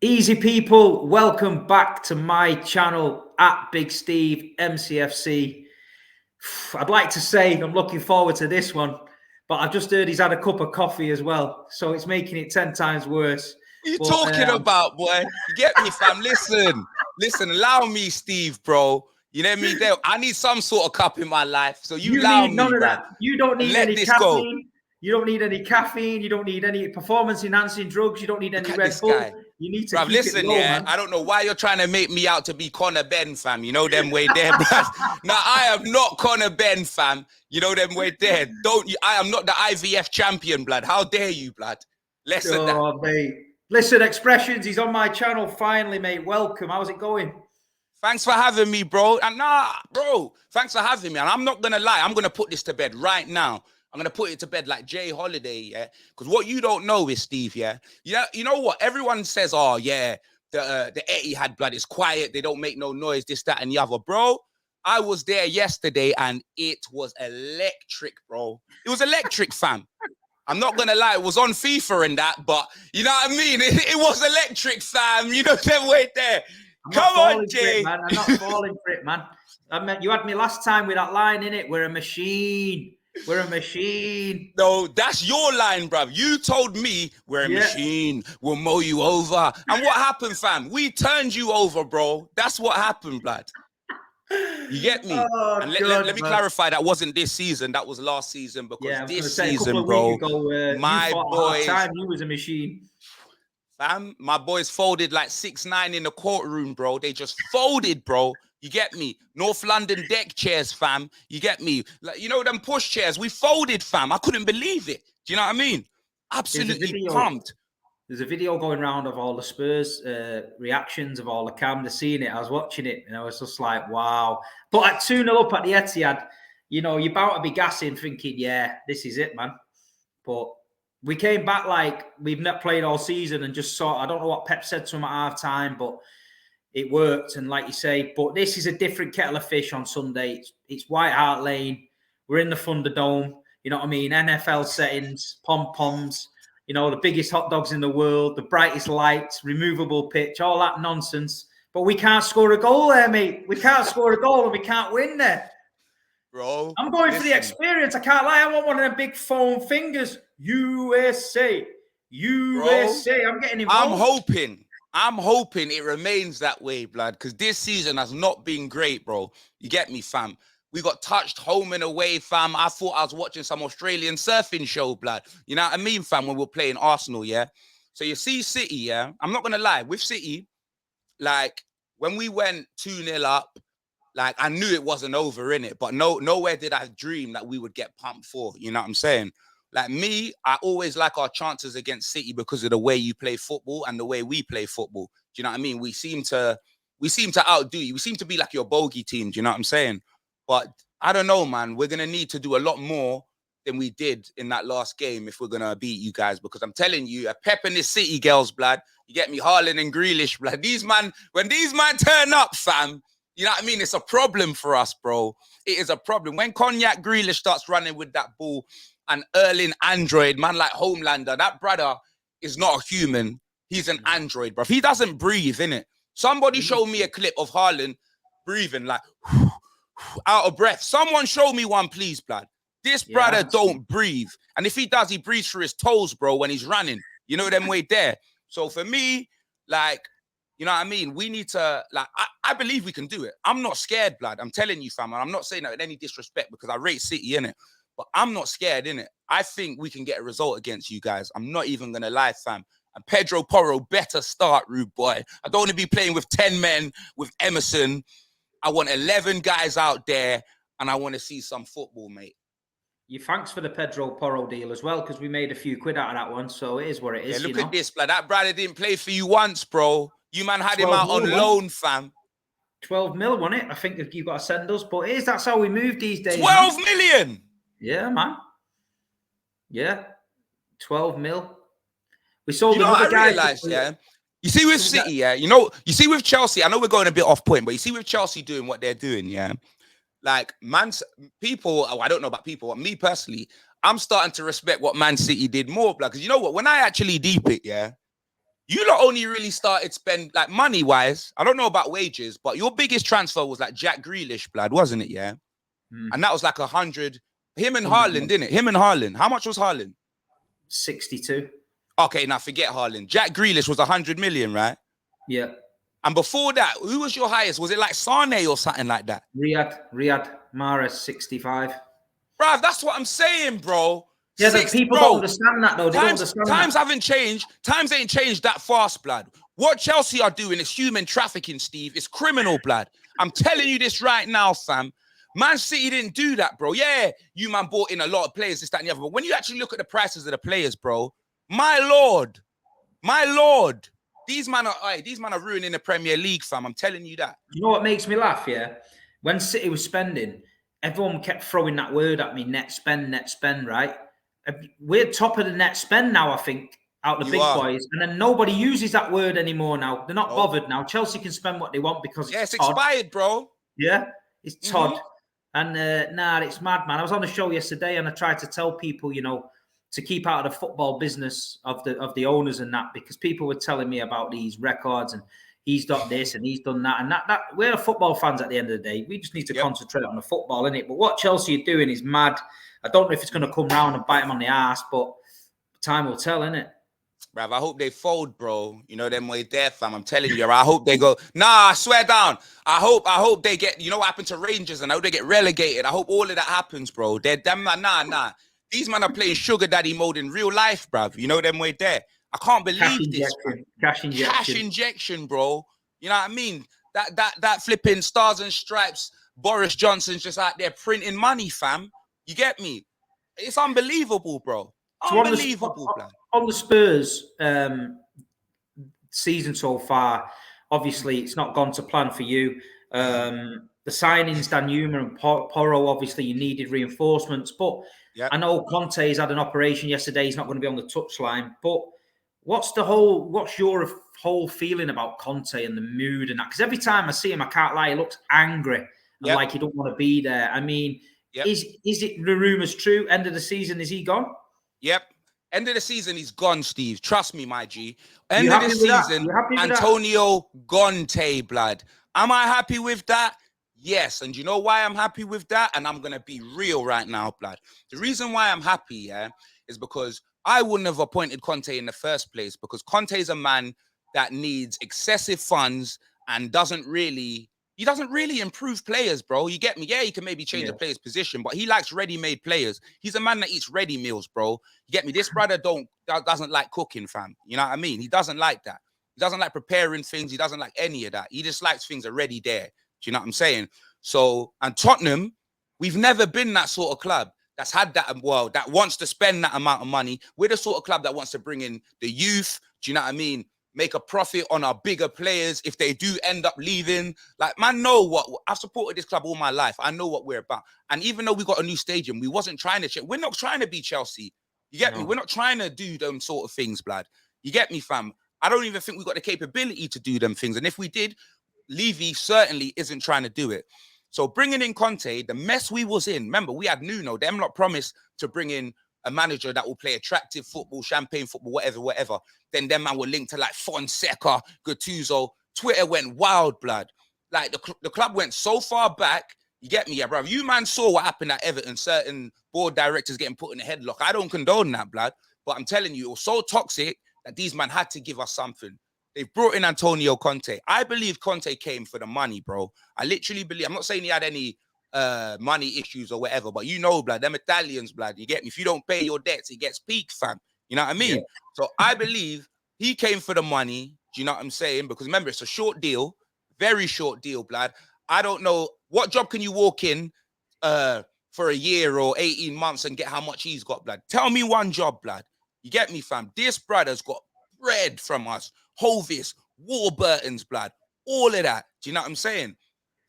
Easy people, welcome back to my channel at Big Steve MCFC. I'd like to say I'm looking forward to this one, but I've just heard he's had a cup of coffee as well, so it's making it 10 times worse. What are you But, talking about, boy? You get me, fam? Listen, allow me, Steve, bro. You know me there. I need some sort of cup in my life, so you allow need none me, of bruv. that. You don't And need let any this go. caffeine. You don't need any caffeine. You don't need any performance-enhancing drugs. You don't need Look any at Red this Bull. guy. You need to Bruv, keep it listen, low, yeah. man. I don't know why you're trying to make me out to be Connor Ben, fam. You know them way there, bruv. Now, I am not Connor Ben, fam. You know them way there. I am not the IVF champion, blood. How dare you, blood? Less of that. Oh, mate. Listen, Expressions, he's on my channel finally, mate. Welcome. How's it going? Thanks for having me, bro. And bro, thanks for having me. And I'm not going to lie. I'm going to put this to bed right now. I'm going to put it to bed like Jay Holiday, yeah? Because what you don't know is, Steve, yeah? You know what? Everyone says, oh, yeah, the Etihad blood is quiet. They don't make no noise, this, that, and the other. Bro, I was there yesterday, and it was electric, bro. It was electric, fam. I'm not going to lie. It was on FIFA and that, but you know what I mean? It was electric, fam. You know, them way there. Come on, Jay. Man. I'm not falling for it, man. You had me last time with that line in it. We're a machine. We're a machine. No, that's your line, bruv. You told me we're a machine. We'll mow you over. And what happened, fam? We turned you over, bro. That's what happened, blood. You get me? Oh, and let me clarify, that wasn't this season. That was last season, because this season, bro, my boys, you was a machine. Fam, my boys folded like 6'9" in the courtroom, bro. They just folded, bro. You get me? North London deck chairs, fam. You get me? Like, you know them push chairs? We folded, fam. I couldn't believe it. Do you know what I mean? Absolutely pumped. There's a video going around of all the Spurs reactions of all the cameras seeing it. I was watching it and I was just like, wow. But at 2-0 up at the Etihad, you know, you're about to be gassing, thinking, yeah, this is it, man. But we came back like we've not played all season and just saw, I don't know what Pep said to him at half time, but it worked. And like you say, but this is a different kettle of fish on Sunday. It's White Hart Lane. We're in the Thunderdome. You know what I mean? NFL settings, pom-poms, you know, the biggest hot dogs in the world, the brightest lights, removable pitch, all that nonsense. But we can't score a goal there, mate. We can't score a goal and we can't win there. Bro, I'm going for the experience. I can't lie. I want one of them big foam fingers. USA. USA. Bro, I'm getting involved. I'm hoping it remains that way, blood, because this season has not been great, bro. You get me, fam? We got touched home and away, fam. I thought I was watching some Australian surfing show, blood. You know what I mean, fam, when we're playing Arsenal, yeah? So you see City, yeah? I'm not going to lie. With City, like, when we went 2-0 up, like, I knew it wasn't over, innit? But nowhere did I dream that we would get pumped for, you know what I'm saying? Like me, I always like our chances against City because of the way you play football and the way we play football. Do you know what I mean? We seem to outdo you. We seem to be like your bogey team. Do you know what I'm saying? But I don't know, man. We're going to need to do a lot more than we did in that last game if we're going to beat you guys. Because I'm telling you, a pep in this City girls, blood. You get me? Haaland and Grealish, blood. When these man turn up, fam, you know what I mean? It's a problem for us, bro. It is a problem. When Cognac Grealish starts running with that ball, and Erling Android, man like Homelander, that brother is not a human. He's an android, bro. He doesn't breathe, innit? Somebody show me a clip of Haaland breathing like out of breath. Someone show me one, please, blood. This brother don't breathe. And if he does, he breathes through his toes, bro, when he's running. You know them way there. So for me, like, you know what I mean? We need to, like, I believe we can do it. I'm not scared, blood. I'm telling you, fam. And I'm not saying that with any disrespect because I rate City, innit? But I'm not scared, innit? I think we can get a result against you guys. I'm not even going to lie, fam. And Pedro Porro better start, rude boy. I don't want to be playing with 10 men, with Emerson. I want 11 guys out there, and I want to see some football, mate. Thanks for the Pedro Porro deal as well, because we made a few quid out of that one, so it is what it is. Yeah, look at this, blood. That brother didn't play for you once, bro. You man had him out on loan, fam. 12 mil, wasn't it? I think you've got to send us, but that's how we move these days. 12 million! Yeah, man. Yeah. 12 mil. We sold another guy. I realized, yeah. You see with City, yeah. You see with Chelsea, I know we're going a bit off point, but you see with Chelsea doing what they're doing, yeah. Like, people, I don't know about people, but me personally, I'm starting to respect what Man City did more, because you know what? When I actually deep it, yeah, You lot only really started spend like money-wise. I don't know about wages, but your biggest transfer was like Jack Grealish, blood, wasn't it? Yeah. And that was like 100. Him and Haaland, didn't it? Him and Haaland. How much was Haaland? 62. Okay, now forget Haaland. Jack Grealish was 100 million, right? Yeah. And before that, who was your highest? Was it like Sane or something like that? Riyad Mahrez, 65. Bruv, that's what I'm saying, bro. Yeah, the people don't understand that, though. They don't understand times that. haven't changed. Times ain't changed that fast, blood. What Chelsea are doing is human trafficking, Steve. It's criminal, blood. I'm telling you this right now, fam. Man City didn't do that, bro. Yeah, you man bought in a lot of players, this, that, and the other. But when you actually look at the prices of the players, bro, my lord, these man are ruining the Premier League, fam. I'm telling you that. You know what makes me laugh, yeah? When City was spending, everyone kept throwing that word at me, net spend, right? We're top of the net spend now, I think, out the big boys. And then nobody uses that word anymore now. They're not bothered now. Chelsea can spend what they want because it's expired, bro. Yeah, it's Todd. And it's mad, man. I was on the show yesterday and I tried to tell people, you know, to keep out of the football business of the owners and that, because people were telling me about these records and he's done this and he's done that. And that we're football fans at the end of the day. We just need to concentrate on the football, innit? But what Chelsea are doing is mad. I don't know if it's going to come round and bite them on the ass, but time will tell, innit? Bruv, I hope they fold, bro. You know them way there, fam. I'm telling you, I hope they go. Nah, I swear down. I hope they get. You know what happened to Rangers, and I hope they get relegated. I hope all of that happens, bro. They're damn nah. These men are playing sugar daddy mode in real life, bruv. You know them way there. I can't believe this. Cash injection, bro. You know what I mean? That flipping Stars and Stripes. Boris Johnson's just out there printing money, fam. You get me? It's unbelievable, bro. Unbelievable, blood. On the Spurs season so far, obviously it's not gone to plan for you. The signings, Dan Newman and Porro, obviously you needed reinforcements. But I know Conte's had an operation yesterday. He's not going to be on the touchline. But what's your whole feeling about Conte and the mood and that? Because every time I see him, I can't lie, he looks angry and like he don't want to be there. I mean, is it the rumours true? End of the season, is he gone? Yep. End of the season, he's gone, Steve. Trust me, my G. End of the season, Antonio Conte, blood. Am I happy with that? Yes. And you know why I'm happy with that? And I'm going to be real right now, blood. The reason why I'm happy, is because I wouldn't have appointed Conte in the first place, because Conte is a man that needs excessive funds and doesn't really improve players, bro. You get me? Yeah, he can maybe change a player's position, but he likes ready-made players. He's a man that eats ready meals, bro. You get me? This brother doesn't like cooking, fam. You know what I mean? He doesn't like that. He doesn't like preparing things. He doesn't like any of that. He just likes things already there. Do you know what I'm saying? So, and Tottenham, we've never been that sort of club that's had that, that wants to spend that amount of money. We're the sort of club that wants to bring in the youth. Do you know what I mean? Make a profit on our bigger players if they do end up leaving. Like, man, know what? I've supported this club all my life. I know what we're about. And even though we got a new stadium, we wasn't trying to... We're not trying to be Chelsea. You get me? We're not trying to do them sort of things, blood. You get me, fam? I don't even think we got the capability to do them things. And if we did, Levy certainly isn't trying to do it. So bringing in Conte, the mess we was in, remember, we had Nuno. Them lot promised to bring in a manager that will play attractive football, champagne football, whatever. Then them man were linked to like Fonseca, Gattuso. Twitter went wild, blood. Like the club went so far back. You get me, yeah, bro. You man saw what happened at Everton. Certain board directors getting put in a headlock. I don't condone that, blood. But I'm telling you, it was so toxic that these men had to give us something. They've brought in Antonio Conte. I believe Conte came for the money, bro. I literally believe. I'm not saying he had any money issues or whatever, but you know, blood, them Italians, blood, you get me? If you don't pay your debts, it gets peaked, fam. You know what I mean? Yeah. So I believe he came for the money. Do you know what I'm saying? Because remember, it's a short deal, very short deal, blood. I don't know, what job can you walk in for a year or 18 months and get how much he's got, blood? Tell me one job, blood. You get me, fam? This brother's got bread from us. Hovis, Warburton's, blood. All of that. Do you know what I'm saying?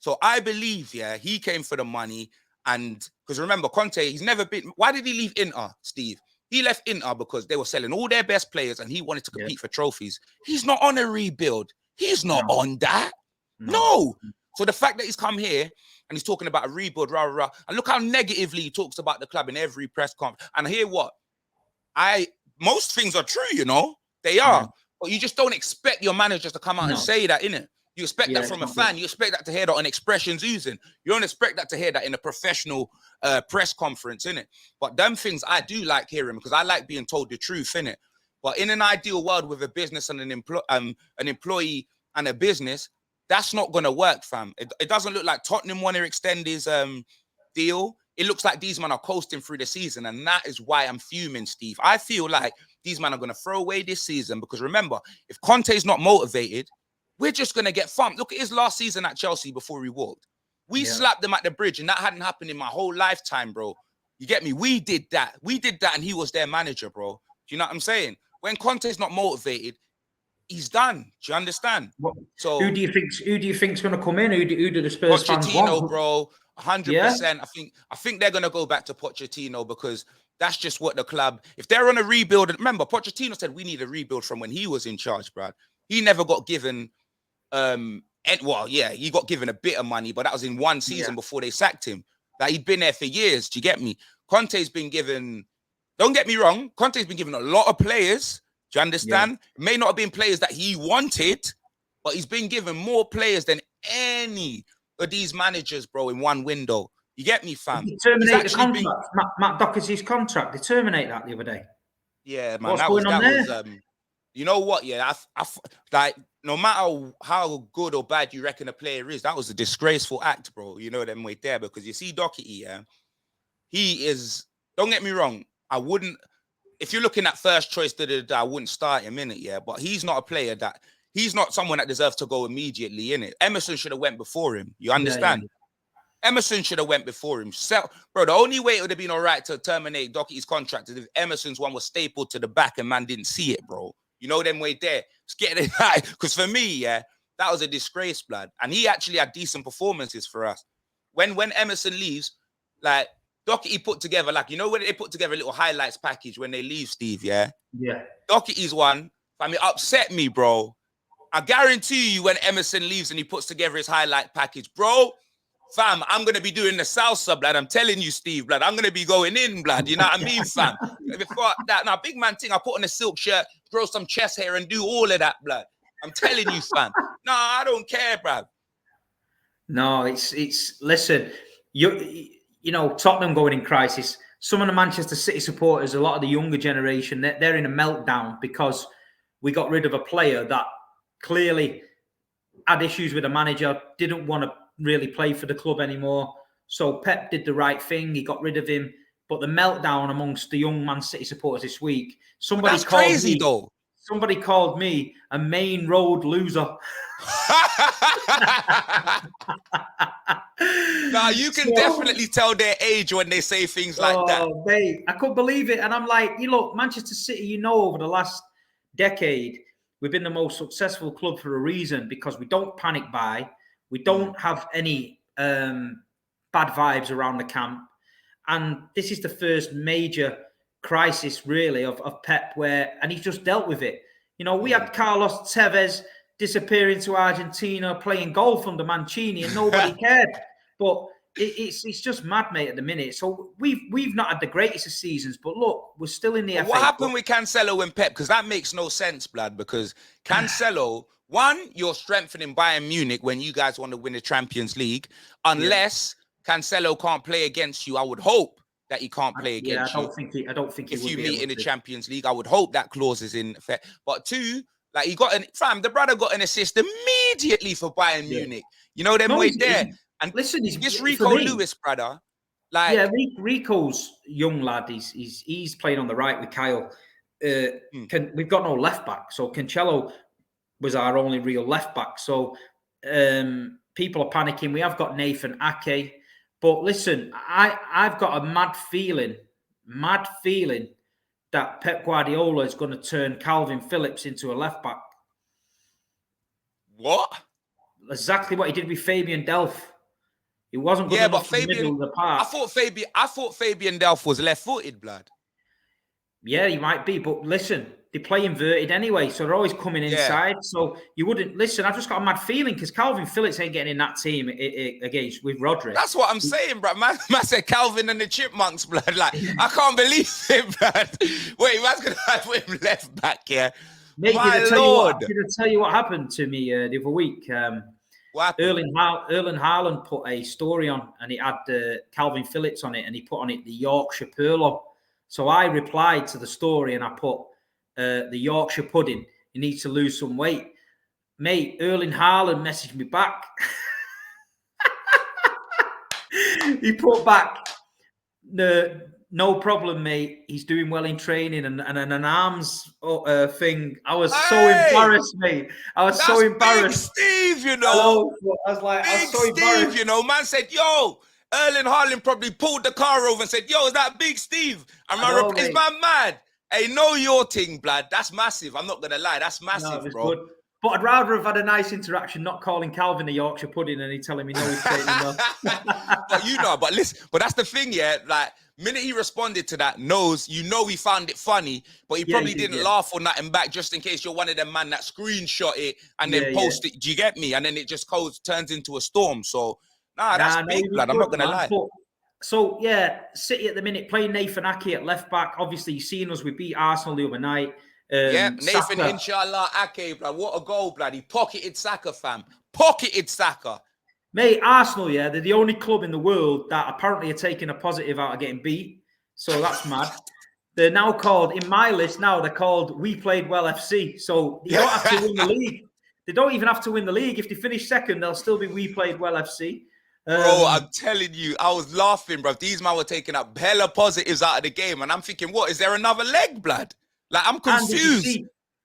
So I believe, yeah, he came for the money. And because remember, Conte, he's never been... Why did he leave Inter, Steve? He left Inter because they were selling all their best players and he wanted to compete for trophies. He's not on a rebuild. He's not on that. No. So the fact that he's come here and he's talking about a rebuild, and look how negatively he talks about the club in every press conference. And I hear what? Most things are true, you know? They are. But you just don't expect your managers to come out and say that, innit? You expect that from a fan. You expect that to hear that on expressions oozing. You don't expect that to hear that in a professional press conference, innit? But them things I do like hearing because I like being told the truth, innit? But in an ideal world with a business and an employee and a business, that's not going to work, fam. It doesn't look like Tottenham want to extend his deal. It looks like these men are coasting through the season, and that is why I'm fuming, Steve. I feel like these men are going to throw away this season because remember, if Conte is not motivated, we're just going to get thumped. Look at his last season at Chelsea before he walked. We slapped them at the bridge, and that hadn't happened in my whole lifetime, bro. You get me? We did that. We did that, and he was their manager, bro. Do you know what I'm saying? When Conte's not motivated, he's done. Do you understand? So who do you think's going to come in? Who do the Spurs fans want? Pochettino, bro. 100%. I think they're going to go back to Pochettino because that's just what the club. If they're on a rebuild, remember Pochettino said we need a rebuild from when he was in charge, Brad. He never got given. He got given a bit of money, but that was in one season before they sacked him. Like he'd been there for years. Do you get me? Conte's been given. Don't get me wrong. Conte's been given a lot of players. Do you understand? It may not have been players that he wanted, but he's been given more players than any of these managers, bro, in one window. You get me, fam? They terminate the contract. Matt Doherty's contract. They terminate that the other day. Yeah, man. What's going on there? You know what? Yeah, I like no matter how good or bad you reckon a player is, that was a disgraceful act, bro. You know them way there because you see Doherty, he is. Don't get me wrong. I wouldn't. If you're looking at first choice, I wouldn't start him in it, but he's not a player that. He's not someone that deserves to go immediately in it. Emerson should have went before him. You understand? Emerson should have went before him. So, bro, the only way it would have been all right to terminate Doherty's contract is if Emerson's one was stapled to the back and man didn't see it, bro. You know them way there. Just get it right. Because for me, that was a disgrace, blood. And he actually had decent performances for us. When Emerson leaves, like, Doherty put together, like, you know when they put together a little highlights package when they leave, Steve, Yeah. Doherty's one, it upset me, bro. I guarantee you when Emerson leaves and he puts together his highlight package, bro, fam, I'm going to be doing the salsa, blood. I'm telling you, Steve, blood. I'm going to be going in, blood. You know what I mean, fam? Before that, now, big man thing, I put on a silk shirt, grow some chest hair and do all of that, blood. I'm telling you, fam. No, I don't care, bruv. No, it's listen, you know, Tottenham going in crisis. Some of the Manchester City supporters, a lot of the younger generation, they're in a meltdown because we got rid of a player that clearly had issues with the manager, didn't want to really play for the club anymore. So Pep did the right thing. He got rid of him. But the meltdown amongst the young Man City supporters this week, somebody called me a main road loser. Now you can definitely tell their age when they say things like that. Mate, I couldn't believe it. And I'm like, look, Manchester City, over the last decade, we've been the most successful club for a reason because we don't panic buy. We don't have any bad vibes around the camp. And this is the first major crisis, really, of Pep, and he's just dealt with it. We had Carlos Tevez disappearing to Argentina, playing golf under Mancini, and nobody cared. But it's just mad, mate, at the minute. So we've not had the greatest of seasons, but look, we're still in the FA. What happened with Cancelo and Pep? Because that makes no sense, blood. Because Cancelo, one, you're strengthening Bayern Munich when you guys want to win the Champions League, unless Cancelo can't play against you. I would hope that he can't play against you. I don't think if you meet in the Champions League, I would hope that clause is in effect. But two, like the brother got an assist immediately for Bayern Munich. You know them way there. And listen, this Rico Lewis, brother. Rico's young lad. He's playing on the right with Kyle. We've got no left back, so Cancelo was our only real left back. So people are panicking. We have got Nathan Ake, but listen, I've got a mad feeling that Pep Guardiola is going to turn Calvin Phillips into a left back. What? Exactly what he did with Fabian Delph. He wasn't good enough to middle the park. I thought Fabian Delph was left-footed, blood. Yeah, he might be, but listen, they play inverted anyway, so they're always coming inside. So you wouldn't listen. I've just got a mad feeling because Calvin Phillips ain't getting in that team with Rodri. That's what I'm saying, bro. Man said Calvin and the Chipmunks, blood. Like I can't believe it, blood. Wait, man's gonna put him left back, yeah. Mate, My did I Lord. tell you what happened to me the other week? What happened? Erling Haaland put a story on, and it had Calvin Phillips on it, and he put on it the Yorkshire Purlo. So I replied to the story, and I put the Yorkshire pudding. You need to lose some weight, mate. Erling Haaland messaged me back. He put back, no problem, mate. He's doing well in training and an arms thing. I was so Hey, embarrassed, mate. I was so that's Big embarrassed. Steve, you I know. know. I was like, I was Big so Steve, embarrassed. you know. Man said, yo, Erling Haaland probably pulled the car over and said, yo, is that Big Steve? And I know, is mate. man mad? Hey, know your thing, blood. That's massive. I'm not going to lie. That's massive, No, it was bro. good. But I'd rather have had a nice interaction, not calling Calvin a Yorkshire pudding and he telling me no, he's training well. but listen, but that's the thing, yeah. Like, minute he responded to that, he found it funny, but he probably didn't laugh or nothing back just in case you're one of them man that screenshot it and then post it. Do you get me? And then it just turns into a storm. So, that's big, blood. I'm not going to lie. But, so, City at the minute playing Nathan Ake at left back. Obviously, you've seen us. We beat Arsenal the other night. Nathan, Saka. Inshallah, Ake, blood. What a goal, blood. He pocketed Saka, fam. Pocketed Saka. Mate, Arsenal, they're the only club in the world that apparently are taking a positive out of getting beat. So that's mad. They're now called, in my list now, they're called We Played Well FC. So they don't have to win the league. They don't even have to win the league. If they finish second, they'll still be We Played Well FC. Bro, I'm telling you, I was laughing, bro. These men were taking up hella positives out of the game. And I'm thinking, what? Is there another leg, blood? Like, I'm confused.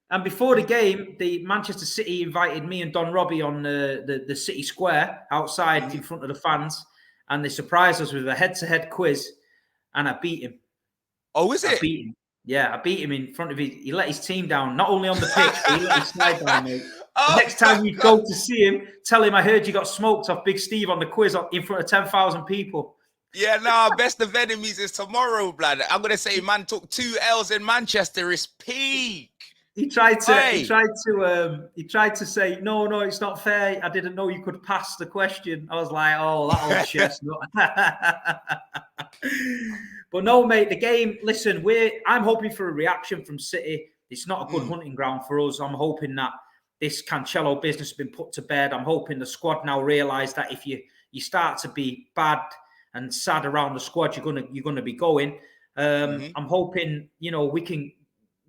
And before the game, the Manchester City invited me and Don Robbie on the City Square outside in front of the fans. And they surprised us with a head-to-head quiz. And I beat him. Oh, is it? I beat him. Yeah, I beat him in front of he let his team down, not only on the pitch, but he let his side down, mate. The next time you go to see him, tell him I heard you got smoked off Big Steve on the quiz in front of 10,000 people. Yeah, best of enemies is tomorrow, blood. I'm gonna say man took 2 L's in Manchester. It's peak. He tried to say, no, it's not fair. I didn't know you could pass the question. I was like, oh, that old chestnut. But no, mate, the game, listen, I'm hoping for a reaction from City. It's not a good hunting ground for us. I'm hoping that this Cancelo business has been put to bed. I'm hoping the squad now realise that if you start to be bad and sad around the squad, you're gonna be going. I'm hoping,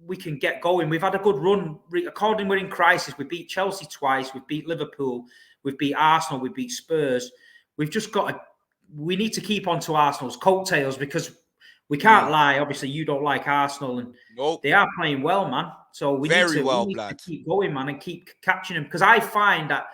we can get going. We've had a good run. According we're in crisis. We beat Chelsea twice. We've beat Liverpool. We've beat Arsenal. We beat Spurs. We've just we need to keep on to Arsenal's coattails because we can't lie. Obviously, you don't like Arsenal, and they are playing well, man. So we need to keep going, man, and keep catching them. Because I find that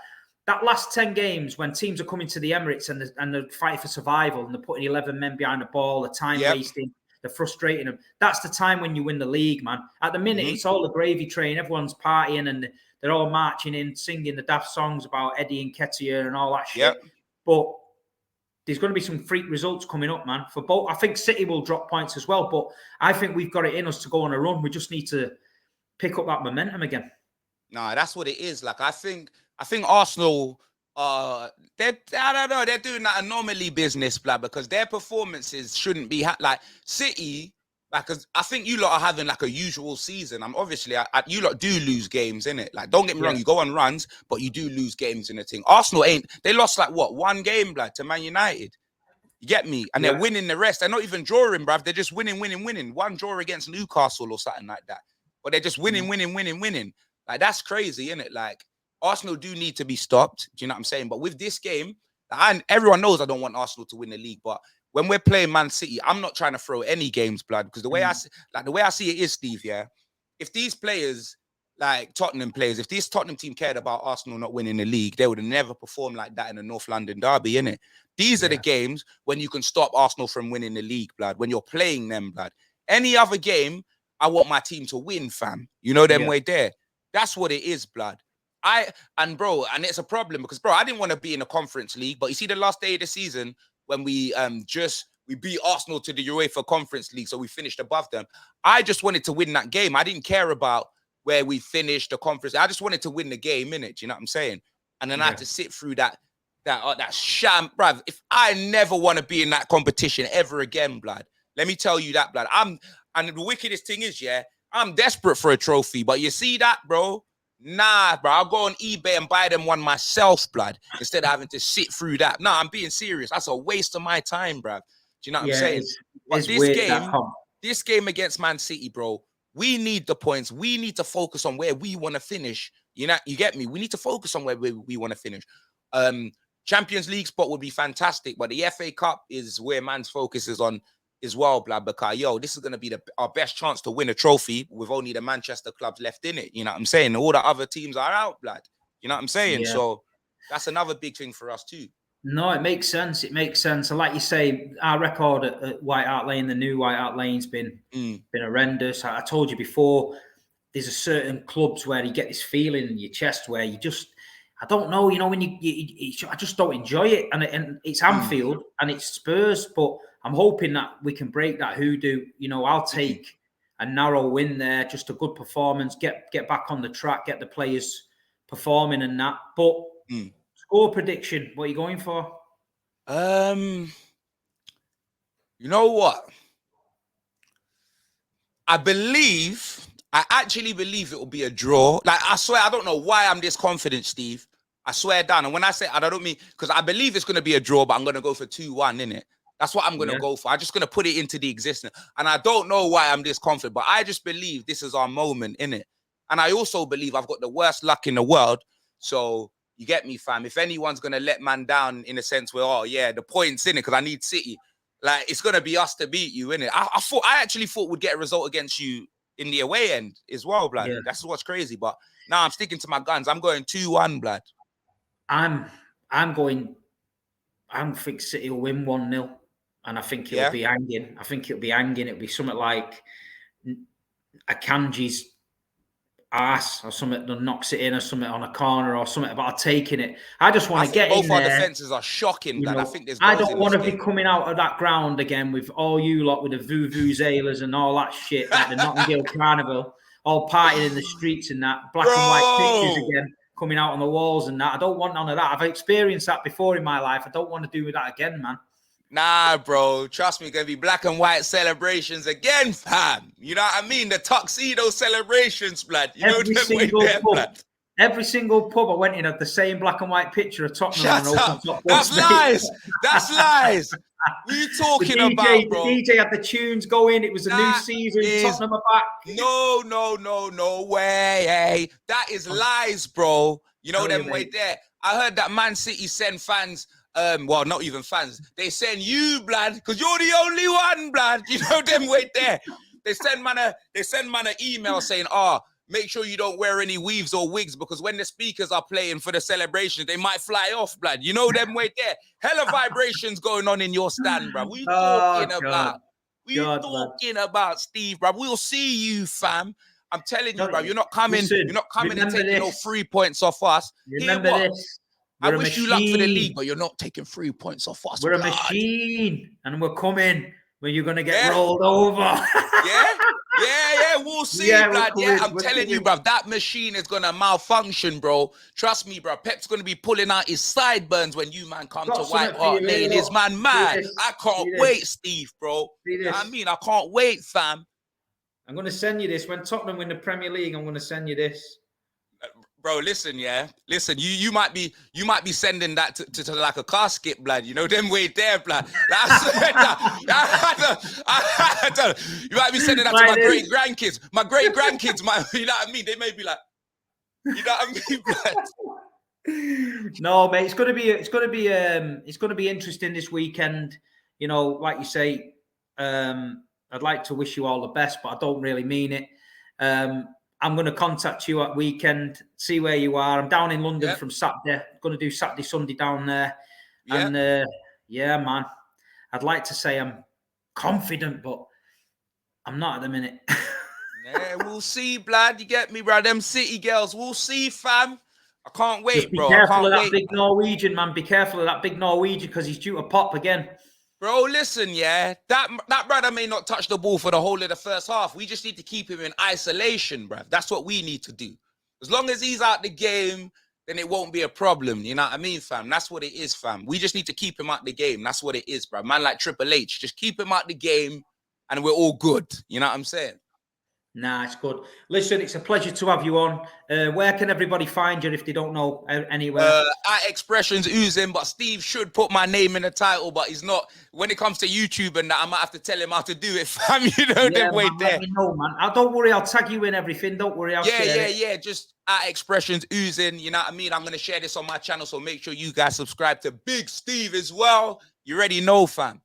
last 10 games when teams are coming to the Emirates and they're fighting for survival and they're putting 11 men behind the ball, the time wasting, they're frustrating them. That's the time when you win the league, man. At the minute, it's all the gravy train. Everyone's partying and they're all marching in, singing the daft songs about Eddie and Nketiah and all that shit. But there's going to be some freak results coming up, man. For both, I think City will drop points as well, but I think we've got it in us to go on a run. We just need to pick up that momentum again. Nah, that's what it is. Like, I think Arsenal, I don't know, they're doing that anomaly business, blah, because their performances shouldn't be like City. Like, cause I think you lot are having like a usual season. Obviously, you lot do lose games, innit? Like, don't get me wrong, you go on runs, but you do lose games in a thing. Arsenal they lost like what, 1 game, blood, to Man United. You get me? And they're winning the rest. They're not even drawing, bruv. They're just winning. 1 draw against Newcastle or something like that. But they're just winning. Like, that's crazy, innit? Like, Arsenal do need to be stopped. Do you know what I'm saying? But with this game, everyone knows I don't want Arsenal to win the league, but when we're playing Man City, I'm not trying to throw any games, blood, because the way I see it is, Steve, if these players, like Tottenham players, if this Tottenham team cared about Arsenal not winning the league, they would have never performed like that in a North London derby, innit? These are the games when you can stop Arsenal from winning the league, blood, when you're playing them, blood. Any other game, I want my team to win, fam. You know them way there. That's what it is, blood. And it's a problem because, bro, I didn't want to be in a Conference League, but you see the last day of the season when we beat Arsenal to the UEFA Conference League, so we finished above them. I just wanted to win that game. I didn't care about where we finished the conference. I just wanted to win the game, innit? Do you know what I'm saying? And then I had to sit through that sham, bruv. If I never want to be in that competition ever again, blood, let me tell you that, blood. And the wickedest thing is, I'm desperate for a trophy, but you see that, bro? Nah, bro. I'll go on eBay and buy them one myself, blood, instead of having to sit through that. Nah, I'm being serious. That's a waste of my time, bro. Do you know what I'm saying? But It's weird that this game against Man City, bro, we need the points. We need to focus on where we want to finish. You know, you get me? We need to focus on where we want to finish. Champions League spot would be fantastic, but the FA Cup is where man's focus is on as well, blood, because, yo, this is going to be our best chance to win a trophy with only the Manchester clubs left in it. You know what I'm saying? All the other teams are out, blood. You know what I'm saying? Yeah. So that's another big thing for us too. No, it makes sense. It makes sense. And like you say, our record at White Hart Lane, the new White Hart Lane's been horrendous. I told you before, there's a certain clubs where you get this feeling in your chest where you just, I don't know, you know, when I just don't enjoy it. And it's Anfield and it's Spurs, but I'm hoping that we can break that hoodoo. You know, I'll take a narrow win there, just a good performance, get back on the track, get the players performing and that. But score prediction, what are you going for? You know what? I actually believe it will be a draw. Like, I swear, I don't know why I'm this confident, Steve. I swear down. And when I say I don't mean, because I believe it's going to be a draw, but I'm going to go for 2-1, innit? That's what I'm going to go for. I'm just going to put it into the existence. And I don't know why I'm this confident, but I just believe this is our moment, innit? And I also believe I've got the worst luck in the world. So, you get me, fam? If anyone's going to let man down in a sense where, oh, yeah, the points, innit? Because I need City. Like, it's going to be us to beat you, innit? I actually thought we'd get a result against you in the away end as well, blood. Yeah. That's what's crazy. But now I'm sticking to my guns. I'm going 2-1, blood. I'm think City will win 1-0. And I think it'll be hanging. I think it'll be hanging. It'll be something like Akanji's ass or something that knocks it in or something on a corner or something about taking it. I just want to get in there. Both our defenses are shocking, blood. I think there's I don't want to be coming out of that ground again with all you lot with the vuvuzelas and all that shit, like the Notting Hill Carnival, all partying in the streets and that, black and white pictures again coming out on the walls and that. I don't want none of that. I've experienced that before in my life. I don't want to do that again, man. Nah, bro. Trust me, gonna be black and white celebrations again, fam. You know what I mean? The tuxedo celebrations, blood. You know every single pub I went in had the same black and white picture of Tottenham. Shut up. That's lies. That's lies. What are you talking about, bro? The DJ had the tunes going. It was a new season. Tottenham are back. No way. That is lies, bro. You know them way there. I heard that Man City send fans. Well, not even fans. They send you, blood, because you're the only one, blood. You know them way there. They send man an email saying, make sure you don't wear any weaves or wigs because when the speakers are playing for the celebration, they might fly off, blood. You know them way there. Hella vibrations going on in your stand, bruv. What are you talking about? What are you talking about, Steve, bruv? We'll see you, fam. I'm telling you, bruv. You're not coming. You're not coming and taking no 3 points off us. Remember this. I wish you luck for the league, but you're not taking 3 points off us. We're a machine, and we're coming when you're going to get rolled over. We'll see, blood. I'm telling you, bruv, that machine is going to malfunction, bro. Trust me, bro. Pep's going to be pulling out his sideburns when you, man, come to White Hart Lane. Is man mad? I can't wait, Steve, bro. You know what I mean? I can't wait, fam. I'm going to send you this. When Tottenham win the Premier League, I'm going to send you this. Bro, listen, listen. You might be sending that to like a casket, blood. You know them way there, blood. You might be sending that to my great grandkids. My great grandkids, you know what I mean? They may be like, you know what I mean, blood. No, mate. It's gonna be interesting this weekend. You know, like you say, I'd like to wish you all the best, but I don't really mean it. I'm going to contact you at weekend, see where you are. I'm down in London from Saturday. I'm going to do Saturday, Sunday down there. And, man, I'd like to say I'm confident, but I'm not at the minute. We'll see, blood. You get me, bro? Them City girls. We'll see, fam. I can't wait, bro. Be careful of that big Norwegian, man. Be careful of that big Norwegian because he's due to pop again. Bro, listen, that brother may not touch the ball for the whole of the first half. We just need to keep him in isolation, bruv. That's what we need to do. As long as he's out the game, then it won't be a problem. You know what I mean, fam? That's what it is, fam. We just need to keep him out the game. That's what it is, bruv. Man like Triple H, just keep him out the game and we're all good. You know what I'm saying? Nah, it's good. Listen, it's a pleasure to have you on. Where can everybody find you if they don't know anywhere? At Expressions oozing, but Steve should put my name in the title, but he's not. When it comes to YouTube and that, I might have to tell him how to do it, fam. You know, Yeah, the way man, there. let me know, man. Don't worry, I'll tag you in everything. Don't worry, I'll share it. Yeah. Just at Expressions oozing. You know what I mean? I'm going to share this on my channel, so make sure you guys subscribe to Big Steve as well. You already know, fam.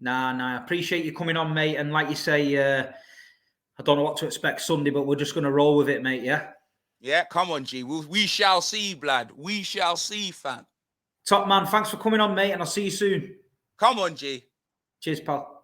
Nah, I appreciate you coming on, mate. And like you say, I don't know what to expect Sunday, but we're just going to roll with it, mate, yeah? Yeah, come on, G. We shall see, blood. We shall see, fam. Top man, thanks for coming on, mate, and I'll see you soon. Come on, G. Cheers, pal.